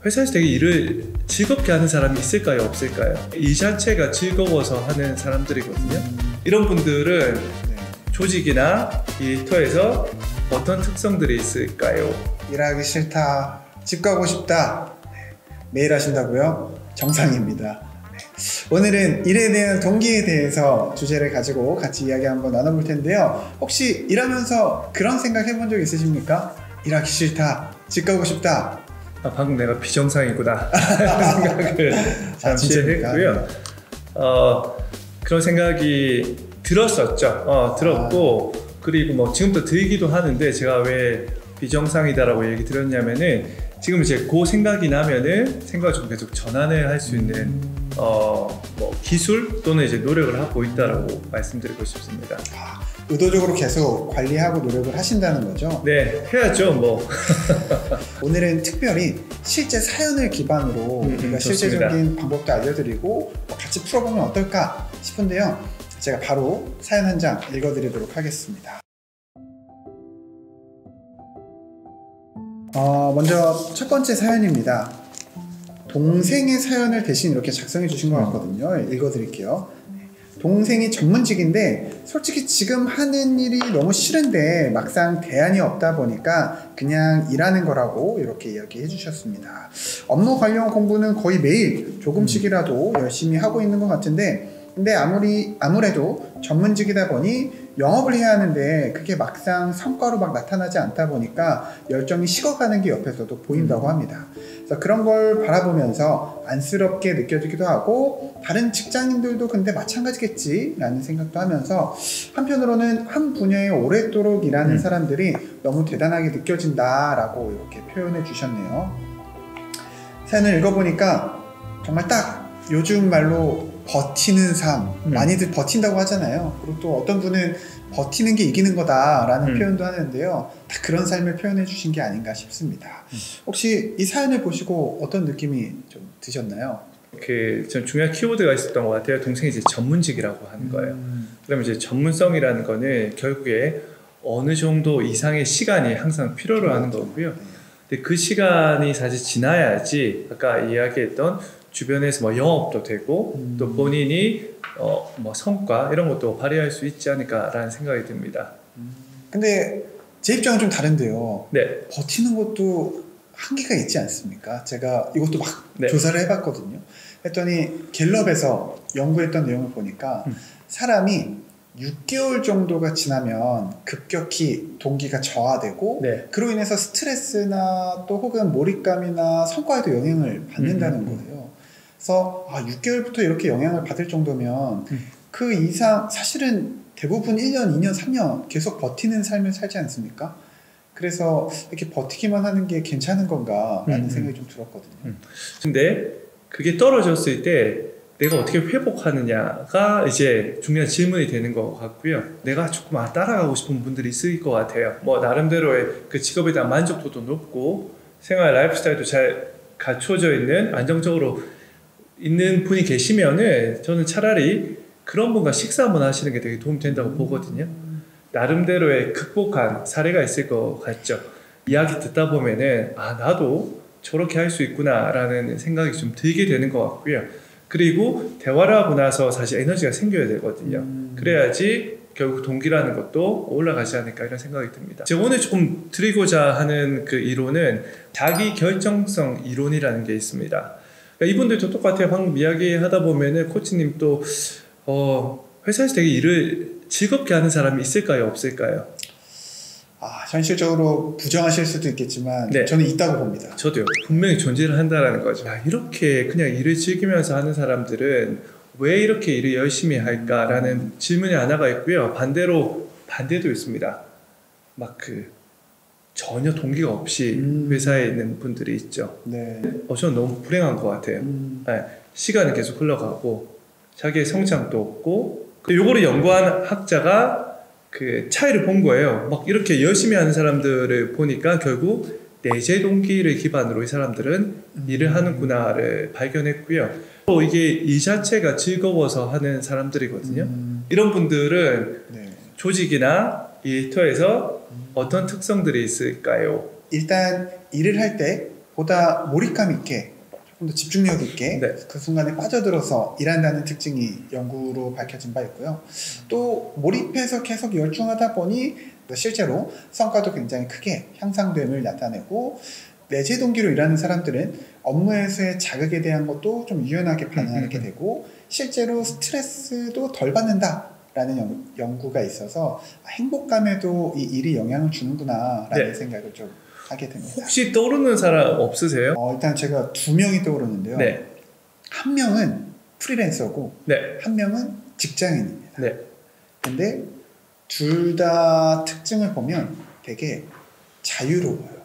회사에서 되게 일을 즐겁게 하는 사람이 있을까요? 없을까요? 이 자체가 즐거워서 하는 사람들이거든요. 이런 분들은 조직이나 일터에서 어떤 특성들이 있을까요? 일하기 싫다, 집 가고 싶다, 매일 하신다고요? 정상입니다. 오늘은 일에 대한 동기에 대해서 주제를 가지고 같이 이야기 한번 나눠볼 텐데요. 혹시 일하면서 그런 생각 해본 적 있으십니까? 일하기 싫다, 집 가고 싶다. 방금 내가 비정상이구나 생각을 잠시 했고요. 그런 생각이 들었었죠. 들었고 그리고 뭐 지금도 들기도 하는데, 제가 왜 비정상이다라고 얘기 드렸냐면은 지금 이제 그 생각이 나면은 생각을 좀 계속 전환을 할 수 있는 뭐 기술 또는 이제 노력을 하고 있다라고 말씀드리고 싶습니다. 의도적으로 계속 관리하고 노력을 하신다는 거죠? 네, 해야죠 뭐. 오늘은 특별히 실제 사연을 기반으로 우리가 실제적인 방법도 알려드리고 같이 풀어보면 어떨까 싶은데요. 제가 바로 사연 한 장 읽어드리도록 하겠습니다. 먼저 첫 번째 사연입니다. 동생의 사연을 대신 이렇게 작성해 주신 것 같거든요. 읽어드릴게요. 동생이 전문직인데 솔직히 지금 하는 일이 너무 싫은데 막상 대안이 없다 보니까 그냥 일하는 거라고 이렇게 이야기해 주셨습니다. 업무 관련 공부는 거의 매일 조금씩이라도 열심히 하고 있는 것 같은데, 근데 아무래도 전문직이다 보니 영업을 해야 하는데 그게 막상 성과로 막 나타나지 않다 보니까 열정이 식어가는 게 옆에서도 보인다고 합니다. 그래서 그런 걸 바라보면서 안쓰럽게 느껴지기도 하고, 다른 직장인들도 근데 마찬가지겠지 라는 생각도 하면서 한편으로는 한 분야에 오랫도록 일하는 사람들이 너무 대단하게 느껴진다 라고 이렇게 표현해 주셨네요. 사연을 읽어보니까 정말 딱 요즘 말로 버티는 삶, 많이들 버틴다고 하잖아요. 그리고 또 어떤 분은 버티는 게 이기는 거다라는 표현도 하는데요. 다 그런 삶을 표현해 주신 게 아닌가 싶습니다. 혹시 이 사연을 보시고 어떤 느낌이 좀 드셨나요? 좀 중요한 키워드가 있었던 것 같아요. 동생이 이제 전문직이라고 하는 거예요. 그러면 이제 전문성이라는 거는 결국에 어느 정도 이상의 시간이 항상 필요로 하는 거고요. 근데 그 시간이 사실 지나야지 아까 이야기했던 주변에서 뭐 영업도 되고 또 본인이 뭐 성과 이런 것도 발휘할 수 있지 않을까라는 생각이 듭니다. 근데 제 입장은 좀 다른데요. 네. 버티는 것도 한계가 있지 않습니까? 제가 이것도 막 네. 조사를 해봤거든요. 했더니 갤럽에서 연구했던 내용을 보니까 사람이 6개월 정도가 지나면 급격히 동기가 저하되고, 네. 그로 인해서 스트레스나 또 혹은 몰입감이나 성과에도 영향을 받는다는 거예요. 그래서 6개월부터 이렇게 영향을 받을 정도면 그 이상 사실은 대부분 1년, 2년, 3년 계속 버티는 삶을 살지 않습니까? 그래서 이렇게 버티기만 하는 게 괜찮은 건가 라는 생각이 좀 들었거든요. 근데 그게 떨어졌을 때 내가 어떻게 회복하느냐가 이제 중요한 질문이 되는 것 같고요. 내가 조금 따라가고 싶은 분들이 있을 것 같아요. 뭐 나름대로의 그 직업에 대한 만족도도 높고 생활 라이프스타일도 잘 갖춰져 있는, 안정적으로 있는 분이 계시면은 저는 차라리 그런 분과 식사 한번 하시는 게 되게 도움이 된다고 보거든요. 나름대로의 극복한 사례가 있을 것 같죠. 이야기 듣다 보면은 나도 저렇게 할 수 있구나 라는 생각이 좀 들게 되는 것 같고요. 그리고 대화를 하고 나서 사실 에너지가 생겨야 되거든요. 그래야지 결국 동기라는 것도 올라가지 않을까 이런 생각이 듭니다. 제가 오늘 조금 드리고자 하는 그 이론은 자기 결정성 이론이라는 게 있습니다. 이분들도 똑같아요. 방금 이야기하다 보면은 코치님 또 회사에서 되게 일을 즐겁게 하는 사람이 있을까요? 없을까요? 현실적으로 부정하실 수도 있겠지만 네. 저는 있다고 봅니다. 저도요. 분명히 존재를 한다는 거죠. 이렇게 그냥 일을 즐기면서 하는 사람들은 왜 이렇게 일을 열심히 할까라는 질문이 하나가 있고요. 반대도 있습니다. 막 전혀 동기가 없이 회사에 있는 분들이 있죠. 네. 저는 너무 불행한 것 같아요. 네. 시간은 계속 흘러가고 자기의 성장도 없고, 요거를 연구한 학자가 그 차이를 본 거예요. 막 이렇게 열심히 하는 사람들을 보니까 결국 내재 동기를 기반으로 이 사람들은 일을 하는구나를 발견했고요. 또 이게 일 자체가 즐거워서 하는 사람들이거든요. 이런 분들은 조직이나 일터에서 어떤 특성들이 있을까요? 일단 일을 할 때 보다 몰입감 있게 조금 더 집중력 있게 네. 그 순간에 빠져들어서 일한다는 특징이 연구로 밝혀진 바 있고요. 또 몰입해서 계속 열중하다 보니 실제로 성과도 굉장히 크게 향상됨을 나타내고 내재 동기로 일하는 사람들은 업무에서의 자극에 대한 것도 좀 유연하게 반응하게 되고 실제로 스트레스도 덜 받는다라는 연구가 있어서 행복감에도 이 일이 영향을 주는구나라는 네. 생각을 좀 하게 됩니다. 혹시 떠오르는 사람 없으세요? 일단 제가 2명이 떠오르는데요. 네. 한 명은 프리랜서고 네. 한 명은 직장인입니다. 네. 근데 둘 다 특징을 보면 되게 자유로워요.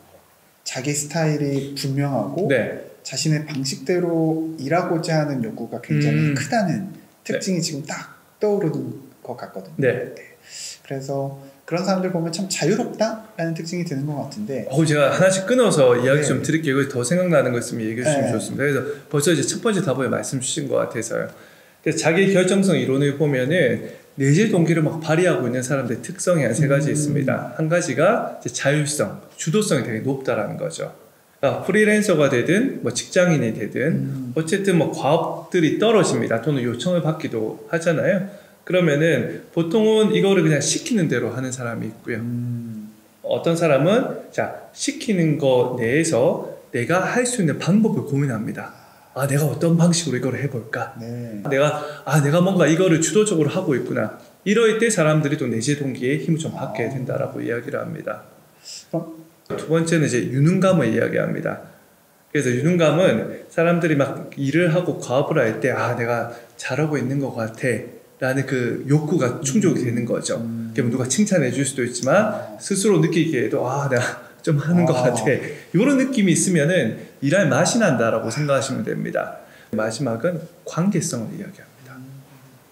자기 스타일이 분명하고 네. 자신의 방식대로 일하고자 하는 욕구가 굉장히 크다는 특징이 지금 딱 떠오르는 것 같거든요. 네. 그래서 그런 사람들 보면 참 자유롭다라는 특징이 드는 것 같은데 제가 하나씩 끊어서 이야기 네. 좀 드릴게요. 이거 더 생각나는 거 있으면 얘기해 주시면 네. 좋습니다. 그래서 벌써 이제 첫 번째 답을 말씀 주신 것 같아서요. 그래서 자기 결정성 이론을 보면은 내재 동기를 막 발휘하고 있는 사람들의 특성이 한 세 가지 있습니다. 한 가지가 이제 자율성, 주도성이 되게 높다라는 거죠. 그러니까 프리랜서가 되든 뭐 직장인이 되든 어쨌든 뭐 과업들이 떨어집니다. 또는 요청을 받기도 하잖아요. 그러면은 보통은 이거를 그냥 시키는 대로 하는 사람이 있고요. 어떤 사람은 자 시키는 거 내에서 내가 할 수 있는 방법을 고민합니다. 내가 어떤 방식으로 이걸 해볼까? 네. 내가 뭔가 이거를 주도적으로 하고 있구나. 이럴 때 사람들이 또 내재 동기에 힘을 좀 받게 된다라고 이야기를 합니다. 두 번째는 이제 유능감을 이야기합니다. 그래서 유능감은 사람들이 막 일을 하고 과업을 할 때 내가 잘하고 있는 것 같아 라는 그 욕구가 충족이 되는 거죠. 누가 칭찬해 줄 수도 있지만 스스로 느끼기에도 내가 좀 하는 것 같아. 이런 느낌이 있으면은 일할 맛이 난다라고 생각하시면 됩니다. 마지막은 관계성을 이야기합니다.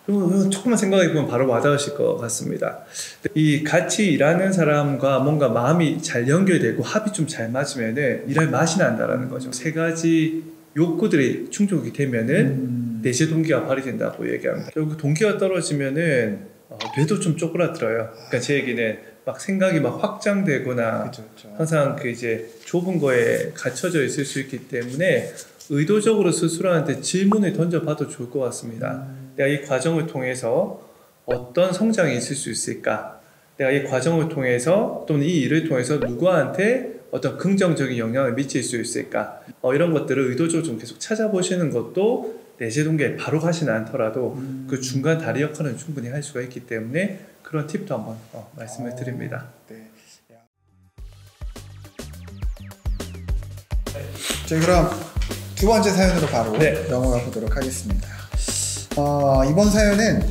이거 조금만 생각해보면 바로 와닿으실 것 같습니다. 이 같이 일하는 사람과 뭔가 마음이 잘 연결되고 합이 좀 잘 맞으면은 일할 맛이 난다라는 거죠. 세 가지 욕구들이 충족이 되면은 내재 동기가 발휘된다고 얘기합니다. 결국 동기가 떨어지면은 뇌도 좀 쪼그라들어요. 그러니까 제 얘기는 막 생각이 막 확장되거나 그쵸. 항상 그 이제 좁은 거에 갇혀져 있을 수 있기 때문에 의도적으로 스스로한테 질문을 던져봐도 좋을 것 같습니다. 내가 이 과정을 통해서 어떤 성장이 있을 수 있을까? 내가 이 과정을 통해서 또는 이 일을 통해서 누구한테 어떤 긍정적인 영향을 미칠 수 있을까? 이런 것들을 의도적으로 좀 계속 찾아보시는 것도 내재 동기에 바로 가지는 않더라도 그 중간 다리 역할은 충분히 할 수가 있기 때문에 그런 팁도 한번 말씀을 드립니다. 네. 저희 그럼 두 번째 사연으로 바로 넘어가 보도록 하겠습니다. 이번 사연은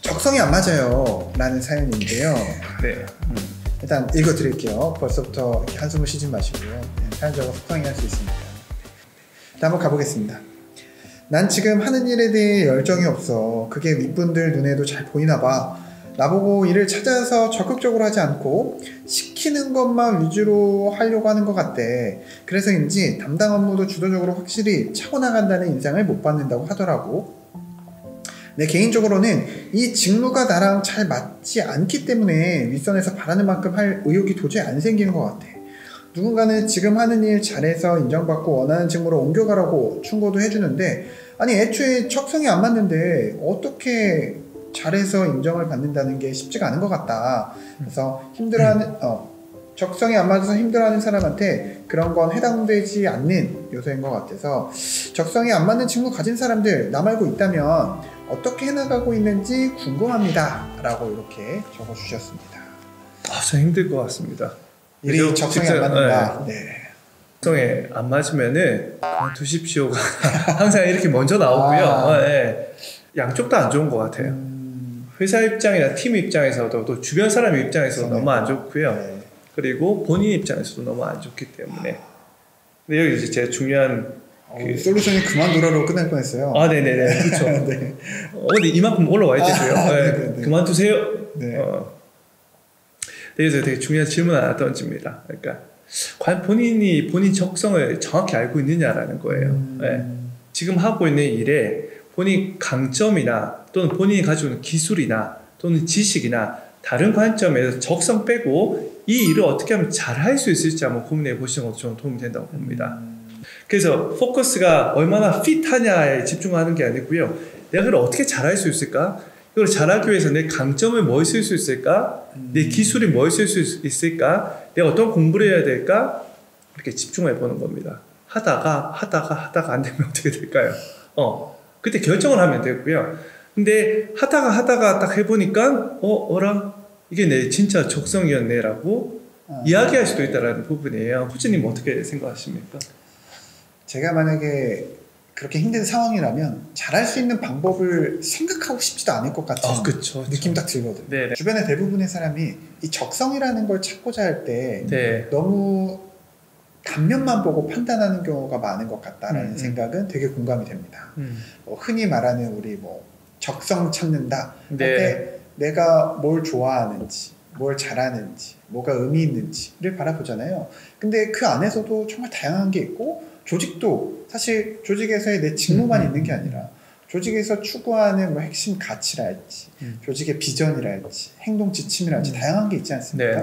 적성이 안 맞아요 라는 사연인데요. 네. 일단 읽어드릴게요. 벌써부터 한숨을 쉬지 마시고요. 사연 적어 속상해 할 수 있습니다. 일단 한번 가보겠습니다. 난 지금 하는 일에 대해 열정이 없어. 그게 윗분들 눈에도 잘 보이나 봐. 나보고 일을 찾아서 적극적으로 하지 않고 시키는 것만 위주로 하려고 하는 것 같대. 그래서인지 담당 업무도 주도적으로 확실히 차고나간다는 인상을 못 받는다고 하더라고. 내 개인적으로는 이 직무가 나랑 잘 맞지 않기 때문에 윗선에서 바라는 만큼 할 의욕이 도저히 안 생기는 것 같아. 누군가는 지금 하는 일 잘해서 인정받고 원하는 직무로 옮겨가라고 충고도 해주는데 아니 애초에 적성이 안 맞는데 어떻게 잘해서 인정을 받는다는 게 쉽지가 않은 것 같다. 그래서 적성이 안 맞아서 힘들어하는 사람한테 그런 건 해당되지 않는 요소인 것 같아서 적성이 안 맞는 직무 가진 사람들 나 말고 있다면 어떻게 해나가고 있는지 궁금합니다 라고 이렇게 적어주셨습니다. 참 힘들 것 같습니다. 일이 적성에 안 맞는다. 네. 적성에 안 맞으면은 두십시오가 항상 이렇게 먼저 나오고요. 양쪽 다 안 좋은 것 같아요. 회사 입장이나 팀 입장에서도 또 주변 사람 입장에서도 너무 안 좋고요. 네. 그리고 본인 입장에서도 너무 안 좋기 때문에. 근데 여기 이제 제일 중요한 솔루션이 그만두라로 끝날 뻔했어요. 네네네. 그렇죠. 네. 근데 이만큼 올라와야 되고요. 네. 그만두세요. 네. 그래서 되게 중요한 질문 하나 던집니다. 그러니까 과연 본인 적성을 정확히 알고 있느냐라는 거예요. 지금 하고 있는 일에 본인 강점이나 또는 본인이 가지고 있는 기술이나 또는 지식이나 다른 관점에서 적성 빼고 이 일을 어떻게 하면 잘 할 수 있을지 한번 고민해 보시는 것도 저는 도움이 된다고 봅니다. 그래서 포커스가 얼마나 핏하냐에 집중하는 게 아니고요. 내가 그걸 어떻게 잘할 수 있을까? 이걸 잘하기 위해서 내 강점을 뭘 쓸 수 있을까? 내 기술이 뭘 쓸 수 있을까? 내가 어떤 공부를 해야 될까? 이렇게 집중해 보는 겁니다. 하다가 안 되면 어떻게 될까요? 그때 결정을 하면 되고요. 근데 하다가 딱 해보니까 어라? 이게 내 진짜 적성이었네라고 이야기할 수도 있다는 부분이에요. 코치님 어떻게 생각하십니까? 제가 만약에 그렇게 힘든 상황이라면 잘할 수 있는 방법을 생각하고 싶지도 않을 것 같은 그쵸. 느낌 딱 들거든요. 네네. 주변의 대부분의 사람이 이 적성이라는 걸 찾고자 할 때 네. 너무 단면만 보고 판단하는 경우가 많은 것 같다라는 생각은 되게 공감이 됩니다. 흔히 말하는 우리 뭐 적성 찾는다 할 때 내가 뭘 좋아하는지, 뭘 잘하는지, 뭐가 의미 있는지를 바라보잖아요. 근데 그 안에서도 정말 다양한 게 있고, 조직도 사실 조직에서의 내 직무만 있는 게 아니라 조직에서 추구하는 뭐 핵심 가치랄지, 조직의 비전이랄지, 행동 지침이랄지 다양한 게 있지 않습니까?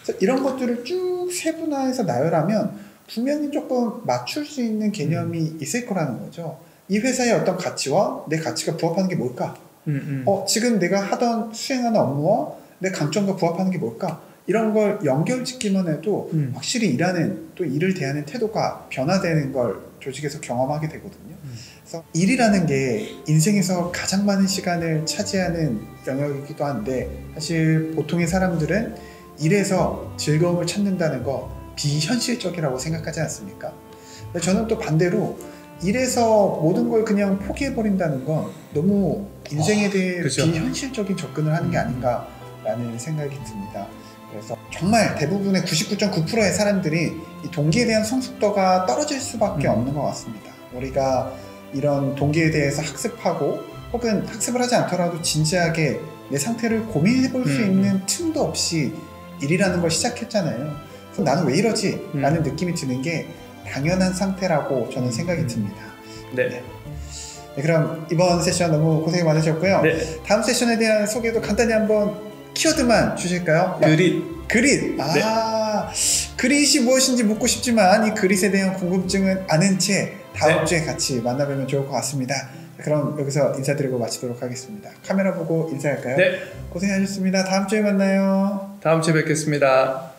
그래서 이런 것들을 쭉 세분화해서 나열하면 분명히 조금 맞출 수 있는 개념이 있을 거라는 거죠. 이 회사의 어떤 가치와 내 가치가 부합하는 게 뭘까? 지금 내가 수행하는 업무와 내 강점과 부합하는 게 뭘까? 이런 걸 연결짓기만 해도 확실히 또 일을 대하는 태도가 변화되는 걸 조직에서 경험하게 되거든요. 그래서 일이라는 게 인생에서 가장 많은 시간을 차지하는 영역이기도 한데, 사실 보통의 사람들은 일에서 즐거움을 찾는다는 거 비현실적이라고 생각하지 않습니까? 저는 또 반대로 일에서 모든 걸 그냥 포기해버린다는 건 너무 인생에 대해 그렇죠. 비현실적인 접근을 하는 게 아닌가라는 생각이 듭니다. 그래서 정말 대부분의 99.9%의 사람들이 이 동기에 대한 성숙도가 떨어질 수밖에 없는 것 같습니다. 우리가 이런 동기에 대해서 학습하고 혹은 학습을 하지 않더라도 진지하게 내 상태를 고민해볼 수 있는 틈도 없이 일이라는 걸 시작했잖아요. 그래서 나는 왜 이러지? 라는 느낌이 드는 게 당연한 상태라고 저는 생각이 듭니다. 네, 그럼 이번 세션 너무 고생이 많으셨고요. 네. 다음 세션에 대한 소개도 간단히 한번 키워드만 주실까요? 그릿. 그릿이 무엇인지 묻고 싶지만 이 그릿에 대한 궁금증은 아는 채 다음 주에 같이 만나보면 좋을 것 같습니다. 그럼 여기서 인사드리고 마치도록 하겠습니다. 카메라 보고 인사할까요? 네. 고생하셨습니다. 다음 주에 만나요. 다음 주에 뵙겠습니다.